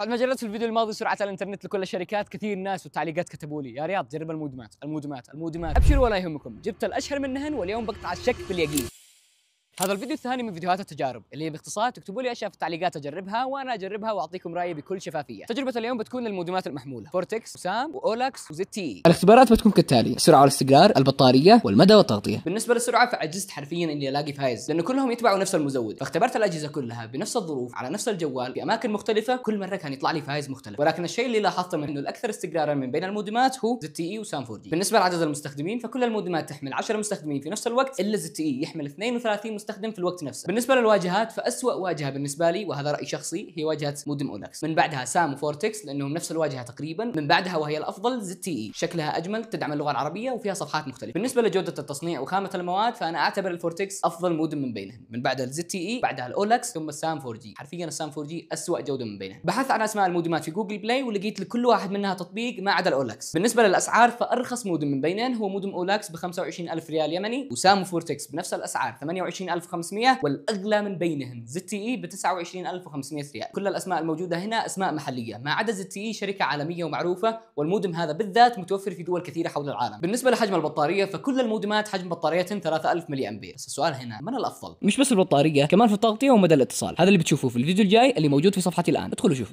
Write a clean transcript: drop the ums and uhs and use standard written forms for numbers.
بعد ما جربت في الفيديو الماضي سرعة الانترنت لكل الشركات، كثير ناس والتعليقات كتبوا لي يا رياض جرب المودمات. ابشروا ولا يهمكم، جبت الاشهر منهن واليوم بقطع الشك باليقين. هذا الفيديو الثاني من فيديوهات التجارب اللي باختصار تكتبوا لي اشياء في التعليقات اجربها وانا اجربها واعطيكم رايي بكل شفافيه. تجربه اليوم بتكون للمودمات المحموله فورتكس وسام واولاكس وزد تي اي. الاختبارات بتكون كالتالي: السرعه والاستقرار، البطاريه، والمدى والتغطيه. بالنسبه للسرعه فعجزت حرفيا اني الاقي فايز لانه كلهم يتبعوا نفس المزود، فاختبرت الاجهزه كلها بنفس الظروف على نفس الجوال في اماكن مختلفه، كل مره كان يطلع لي فايز مختلف. ولكن الشيء اللي لاحظته انه الاكثر استقرارا من بين المودمات هو زد تي اي وسام 4 جي. بالنسبه لعدد المستخدمين فكل المودمات تحمل 10 مستخدمين في نفس الوقت، الا زد تي اي يحمل 32 مستخدم في الوقت نفسه. بالنسبه للواجهات فاسوأ واجهه بالنسبه لي وهذا راي شخصي هي واجهه مودم اولاكس، من بعدها سام وفورتكس لانهم نفس الواجهه تقريبا، من بعدها وهي الافضل زد تي اي، شكلها اجمل، تدعم اللغه العربيه وفيها صفحات مختلفه. بالنسبه لجوده التصنيع وخامه المواد فانا اعتبر الفورتكس افضل مودم من بينهم، من بعدها الزد تي اي، بعدها الاولاكس، ثم السام 4 جي. حرفيا السام 4 جي اسوأ جوده من بينهم. بحثت عن اسماء المودمات في جوجل بلاي ولقيت لكل واحد منها تطبيق ما عدا الاولاكس. بالنسبه للاسعار فارخص مودم من بينهم هو مودم اولاكس ب 25000 ريال يمني، وسام وفورتكس بنفس الاسعار 28500، والاغلى من بينهم زد تي اي ب 29500 ريال. كل الاسماء الموجوده هنا اسماء محليه، ما عدا زد تي اي شركه عالميه ومعروفه، والمودم هذا بالذات متوفر في دول كثيره حول العالم. بالنسبه لحجم البطاريه فكل المودمات حجم بطاريتهم 3000 ملي امبير، بس السؤال هنا من الافضل؟ مش بس البطاريه، كمان في التغطيه ومدى الاتصال. هذا اللي بتشوفوه في الفيديو الجاي اللي موجود في صفحتي الان، ادخلوا شوفوا.